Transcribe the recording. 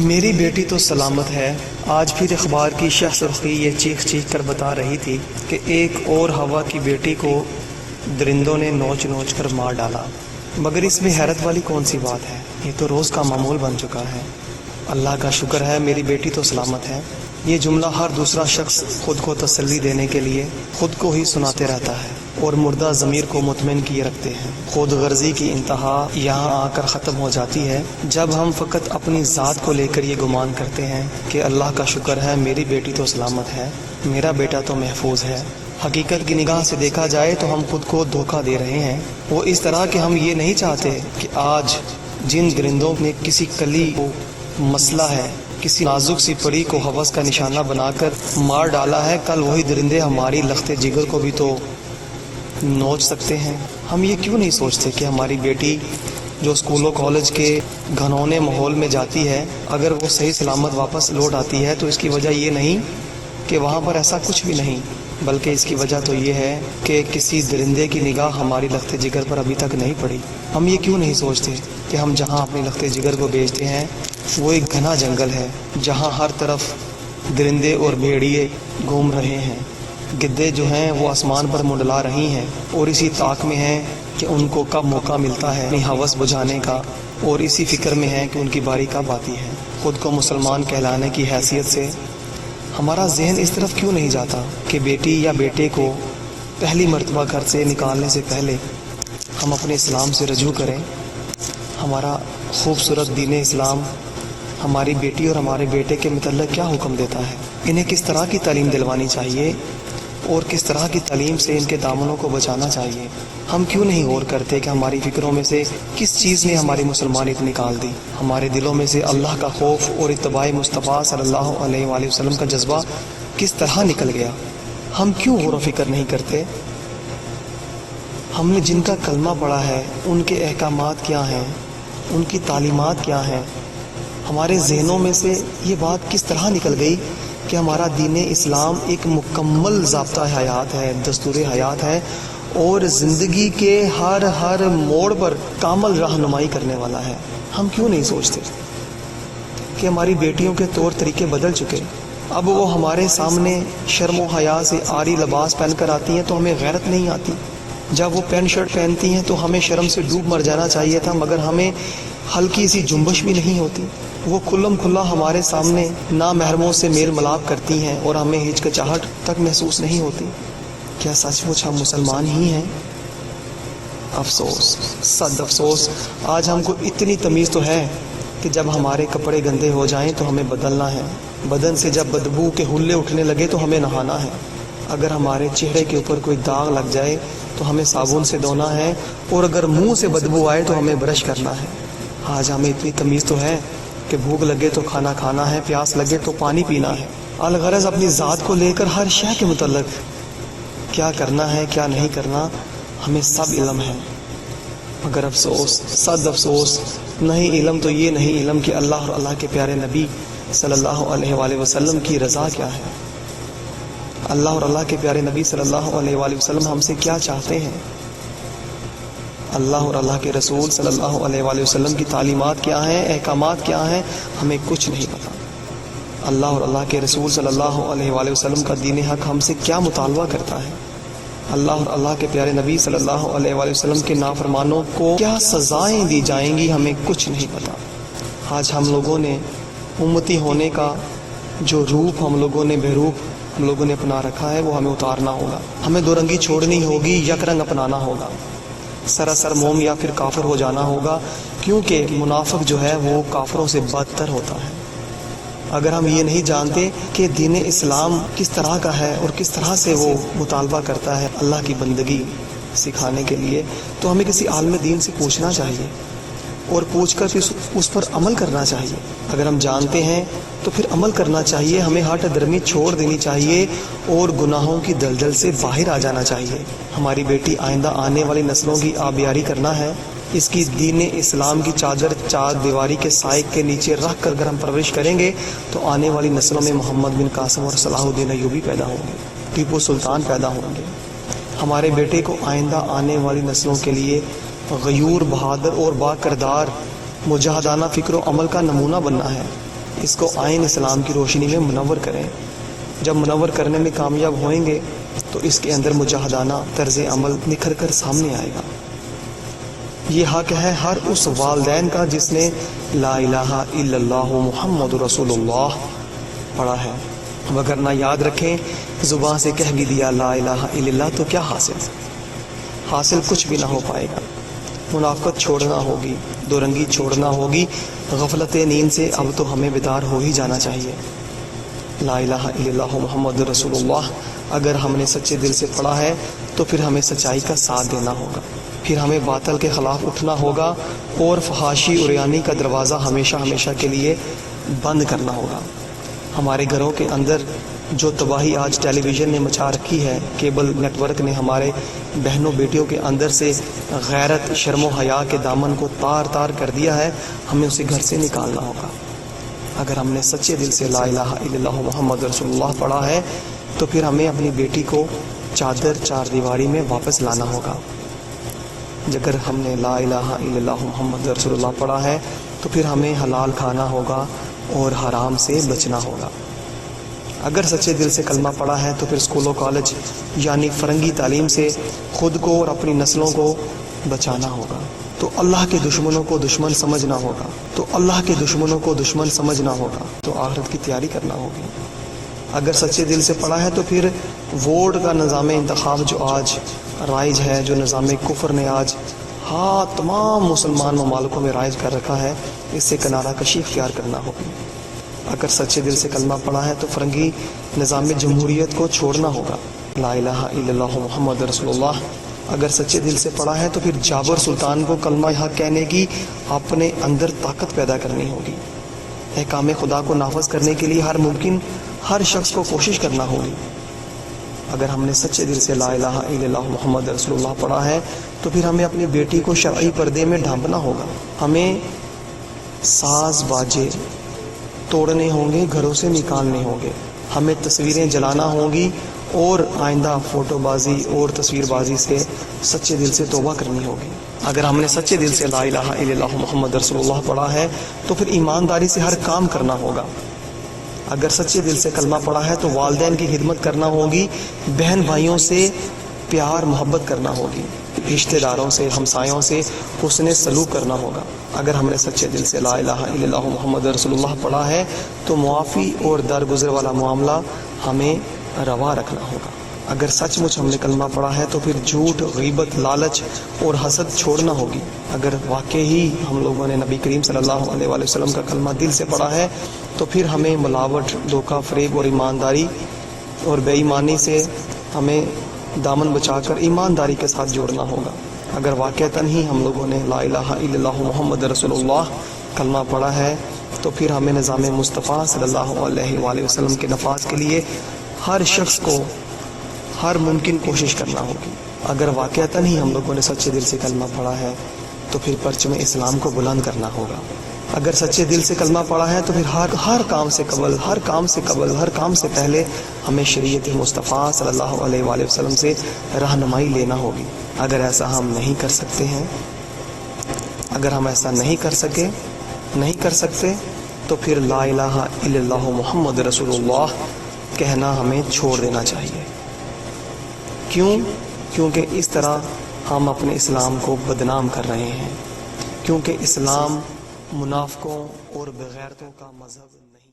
میری بیٹی تو سلامت ہے۔ آج پھر اخبار کی شہ سرخی یہ چیخ چیخ کر بتا رہی تھی کہ ایک اور ہوا کی بیٹی کو درندوں نے نوچ نوچ کر مار ڈالا۔ مگر اس میں حیرت والی کون سی بات ہے؟ یہ تو روز کا معمول بن چکا ہے۔ اللہ کا شکر ہے میری بیٹی تو سلامت ہے۔ یہ جملہ ہر دوسرا شخص خود کو تسلی دینے کے لیے خود کو ہی سناتے رہتا ہے اور مردہ ضمیر کو مطمئن کیے رکھتے ہیں۔ خود غرضی کی انتہا یہاں آ کر ختم ہو جاتی ہے جب ہم فقط اپنی ذات کو لے کر یہ گمان کرتے ہیں کہ اللہ کا شکر ہے میری بیٹی تو سلامت ہے، میرا بیٹا تو محفوظ ہے۔ حقیقت کی نگاہ سے دیکھا جائے تو ہم خود کو دھوکہ دے رہے ہیں، وہ اس طرح کہ ہم یہ نہیں چاہتے کہ آج جن درندوں نے کسی کلی کو مسئلہ ہے، کسی نازک سی پری کو ہوس کا نشانہ بنا کر مار ڈالا ہے، کل وہی درندے ہماری لخت جگر کو بھی تو نوچ سکتے ہیں۔ ہم یہ کیوں نہیں سوچتے کہ ہماری بیٹی جو اسکول و کالج کے گھنونے ماحول میں جاتی ہے، اگر وہ صحیح سلامت واپس لوٹ آتی ہے تو اس کی وجہ یہ نہیں کہ وہاں پر ایسا کچھ بھی نہیں، بلکہ اس کی وجہ تو یہ ہے کہ کسی درندے کی نگاہ ہماری لخت جگر پر ابھی تک نہیں پڑی۔ ہم یہ کیوں نہیں سوچتے کہ ہم جہاں اپنی لخت جگر کو بیچتے ہیں وہ ایک گھنا جنگل ہے جہاں ہر طرف درندے اور بھیڑیے گھوم رہے ہیں، گدے جو ہیں وہ آسمان پر منڈلا رہی ہیں اور اسی طاق میں ہیں کہ ان کو کب موقع ملتا ہے اپنی ہوس بجھانے کا، اور اسی فکر میں ہے کہ ان کی باری کب آتی ہے۔ خود کو مسلمان کہلانے کی حیثیت سے ہمارا ذہن اس طرف کیوں نہیں جاتا کہ بیٹی یا بیٹے کو پہلی مرتبہ گھر سے نکالنے سے پہلے ہم اپنے اسلام سے رجوع کریں۔ ہمارا خوبصورت دین اسلام ہماری بیٹی اور ہمارے بیٹے کے متعلق کیا حکم دیتا ہے، انہیں کس طرح کی تعلیم دلوانی چاہیے اور کس طرح کی تعلیم سے ان کے دامنوں کو بچانا چاہیے۔ ہم کیوں نہیں غور کرتے کہ ہماری فکروں میں سے کس چیز نے ہماری مسلمانیت نکال دی؟ ہمارے دلوں میں سے اللہ کا خوف اور اتباع مصطفیٰ صلی اللہ علیہ وآلہ وسلم کا جذبہ کس طرح نکل گیا؟ ہم کیوں غور و فکر نہیں کرتے؟ ہم نے جن کا کلمہ پڑھا ہے ان کے احکامات کیا ہیں، ان کی تعلیمات کیا ہیں؟ ہمارے ذہنوں میں سے یہ بات کس طرح نکل گئی کہ ہمارا دین اسلام ایک مکمل ضابطہ حیات ہے، دستور حیات ہے اور زندگی کے ہر موڑ پر کامل رہنمائی کرنے والا ہے۔ ہم کیوں نہیں سوچتے کہ ہماری بیٹیوں کے طور طریقے بدل چکے؟ اب وہ ہمارے سامنے شرم و حیا سے عاری لباس پہن کر آتی ہیں تو ہمیں غیرت نہیں آتی، جب وہ پینٹ شرٹ پہنتی ہیں تو ہمیں شرم سے ڈوب مر جانا چاہیے تھا، مگر ہمیں ہلکی سی جنبش بھی نہیں ہوتی۔ وہ کھلم کھلا ہمارے سامنے نامحرموں سے میل ملاپ کرتی ہیں اور ہمیں ہچکچاہٹ تک محسوس نہیں ہوتی۔ کیا سچ مچ ہم مسلمان ہی ہیں؟ افسوس، صد افسوس، آج ہم کو اتنی تمیز تو ہے کہ جب ہمارے کپڑے گندے ہو جائیں تو ہمیں بدلنا ہے، بدن سے جب بدبو کے حلے اٹھنے لگے تو ہمیں نہانا ہے، اگر ہمارے چہرے کے اوپر کوئی داغ لگ جائے تو ہمیں صابن سے دھونا ہے، اور اگر منہ سے بدبو آئے تو ہمیں برش کرنا ہے۔ آج ہمیں اتنی تمیز تو ہے کہ بھوک لگے تو کھانا کھانا ہے، پیاس لگے تو پانی پینا ہے۔ الغرض اپنی ذات کو لے کر ہر شے کے متعلق کیا کرنا ہے کیا نہیں کرنا ہمیں سب علم ہے، مگر افسوس، صد افسوس، نہیں علم تو یہ نہیں علم کہ اللہ اور اللہ کے پیارے نبی صلی اللہ علیہ وآلہ وسلم کی رضا کیا ہے، اللہ اور اللہ کے پیارے نبی صلی اللہ علیہ وآلہ وسلم ہم سے کیا چاہتے ہیں، اللہ اور اللہ کے رسول صلی اللہ علیہ وآلہ وسلم کی تعلیمات کیا ہیں، احکامات کیا ہیں، ہمیں کچھ نہیں پتا۔ اللہ اور اللہ کے رسول صلی اللہ علیہ وآلہ وسلم کا دین حق ہم سے کیا مطالبہ کرتا ہے، اللہ اور اللہ کے پیارے نبی صلی اللہ علیہ وآلہ وسلم کے نافرمانوں کو کیا سزائیں دی جائیں گی، ہمیں کچھ نہیں پتا۔ آج ہم لوگوں نے امتی ہونے کا جو روپ ہم لوگوں نے ہم لوگوں نے اپنا رکھا ہے وہ ہمیں اتارنا ہوگا، ہمیں دو رنگی چھوڑنی ہوگی، یک رنگ اپنانا ہوگا، سراسر موم یا پھر کافر ہو جانا ہوگا، کیونکہ منافق جو ہے وہ کافروں سے بدتر ہوتا ہے۔ اگر ہم یہ نہیں جانتے کہ دین اسلام کس طرح کا ہے اور کس طرح سے وہ مطالبہ کرتا ہے اللہ کی بندگی سکھانے کے لیے، تو ہمیں کسی عالم دین سے پوچھنا چاہیے اور پوچھ کر پھر اس پر عمل کرنا چاہیے۔ اگر ہم جانتے ہیں تو پھر عمل کرنا چاہیے، ہمیں ہٹ درمی چھوڑ دینی چاہیے اور گناہوں کی دلدل سے باہر آ جانا چاہیے۔ ہماری بیٹی آئندہ آنے والی نسلوں کی آبیاری کرنا ہے، اس کی دین اسلام کی چادر چار دیواری کے سائے کے نیچے رکھ کر اگر ہم پرورش کریں گے تو آنے والی نسلوں میں محمد بن قاسم اور صلاح الدین ایوبی پیدا ہوں گے، ٹیپو سلطان پیدا ہوں گے۔ ہمارے بیٹے کو آئندہ آنے والی نسلوں کے لیے غیور، بہادر اور با کردار مجاہدانہ فکر و عمل کا نمونہ بننا ہے۔ اس کو آئین اسلام کی روشنی میں منور کریں۔ جب منور کرنے میں کامیاب ہوئیں گے تو اس کے اندر مجاہدانہ طرز عمل نکھر کر سامنے آئے گا۔ یہ حق ہے ہر اس والدین کا جس نے لا الہ الا اللہ محمد رسول اللہ پڑھا ہے، وگرنہ یاد رکھیں زبان سے کہہ بھی دیا لا الہ الا اللہ تو کیا حاصل کچھ بھی نہ ہو پائے گا۔ منافقت چھوڑنا ہوگی، دو رنگی چھوڑنا ہوگی، غفلت نیند سے اب تو ہمیں بیدار ہو ہی جانا چاہیے۔ لا الہ الا اللہ محمد رسول اللہ اگر ہم نے سچے دل سے پڑھا ہے تو پھر ہمیں سچائی کا ساتھ دینا ہوگا، پھر ہمیں باطل کے خلاف اٹھنا ہوگا اور فحاشی اور یعنی کا دروازہ ہمیشہ کے لیے بند کرنا ہوگا۔ ہمارے گھروں کے اندر جو تباہی آج ٹیلی ویژن نے مچا رکھی ہے، کیبل نیٹ ورک نے ہمارے بہنوں بیٹیوں کے اندر سے غیرت شرم و حیا کے دامن کو تار کر دیا ہے، ہمیں اسے گھر سے نکالنا ہوگا۔ اگر ہم نے سچے دل سے لا الہ الا اللہ محمد رسول اللہ پڑھا ہے تو پھر ہمیں اپنی بیٹی کو چار دیواری میں واپس لانا ہوگا۔ اگر ہم نے لا الہ الا اللہ محمد رسول اللہ پڑھا ہے تو پھر ہمیں حلال کھانا ہوگا اور حرام سے بچنا ہوگا۔ اگر سچے دل سے کلمہ پڑھا ہے تو پھر اسکول و کالج یعنی فرنگی تعلیم سے خود کو اور اپنی نسلوں کو بچانا ہوگا، تو اللہ کے دشمنوں کو دشمن سمجھنا ہوگا، تو آخرت کی تیاری کرنا ہوگی۔ اگر سچے دل سے پڑھا ہے تو پھر ووٹ کا نظام انتخاب جو آج رائج ہے، جو نظام کفر نے آج تمام مسلمان ممالکوں میں رائج کر رکھا ہے، اس سے کنارہ کشی اختیار کرنا ہوگی۔ اگر سچے دل سے کلمہ پڑھا ہے تو فرنگی نظام جمہوریت کو چھوڑنا ہوگا۔ لا الہ الا اللہ محمد رسول اللہ اگر سچے دل سے پڑھا ہے تو پھر جابر سلطان کو کلمہ حق کہنے کی اپنے اندر طاقت پیدا کرنی ہوگی۔ احکام خدا کو نافذ کرنے کے لیے ہر شخص کو کوشش کرنا ہوگی۔ اگر ہم نے سچے دل سے لا الہ الا اللہ محمد رسول اللہ پڑھا ہے تو پھر ہمیں اپنی بیٹی کو شرعی پردے میں ڈھانپنا ہوگا۔ ہمیں ساز باجے توڑنے ہوں گے، گھروں سے نکالنے ہوں گے، ہمیں تصویریں جلانا ہوں گی اور آئندہ فوٹو بازی اور تصویر بازی سے سچے دل سے توبہ کرنی ہوگی۔ اگر ہم نے سچے دل سے لا الہ الا اللہ محمد رسول اللہ پڑھا ہے تو پھر ایمانداری سے ہر کام کرنا ہوگا۔ اگر سچے دل سے کلمہ پڑھا ہے تو والدین کی خدمت کرنا ہوگی، بہن بھائیوں سے پیار محبت کرنا ہوگی، رشتہ داروں سے ہمسایوں سے حسن سلوک کرنا ہوگا۔ اگر ہم نے سچے دل سے لا الہ الا اللہ محمد رسول اللہ پڑھا ہے تو معافی اور درگزر والا معاملہ ہمیں روا رکھنا ہوگا۔ اگر سچ مچ ہم نے کلمہ پڑھا ہے تو پھر جھوٹ، غیبت، لالچ اور حسد چھوڑنا ہوگی۔ اگر واقعی ہی ہم لوگوں نے نبی کریم صلی اللہ علیہ وآلہ وسلم کا کلمہ دل سے پڑھا ہے تو پھر ہمیں ملاوٹ، دھوکہ فریب اور ایمانداری اور بے ایمانی سے ہمیں دامن بچا کر ایمانداری کے ساتھ جوڑنا ہوگا۔ اگر واقعتاً ہی ہم لوگوں نے لا الہ الا اللہ محمد رسول اللہ کلمہ پڑھا ہے تو پھر ہمیں نظام مصطفیٰ صلی اللہ علیہ وآلہ وسلم کے نفاذ کے لیے ہر شخص کو ہر ممکن کوشش کرنا ہوگی۔ اگر واقعتاً ہی ہم لوگوں نے سچے دل سے کلمہ پڑھا ہے تو پھر پرچم اسلام کو بلند کرنا ہوگا۔ اگر سچے دل سے کلمہ پڑھا ہے تو پھر ہر کام سے پہلے ہمیں شریعت مصطفیٰ صلی اللہ علیہ وآلہ وسلم سے رہنمائی لینا ہوگی۔ اگر ایسا ہم نہیں کر سکتے ہیں، اگر ہم ایسا نہیں کر سکتے تو پھر لا الہ الا اللہ محمد رسول اللہ کہنا ہمیں چھوڑ دینا چاہیے۔ کیونکہ اس طرح ہم اپنے اسلام کو بدنام کر رہے ہیں، کیونکہ اسلام منافقوں اور بغیرتوں کا مذہب نہیں۔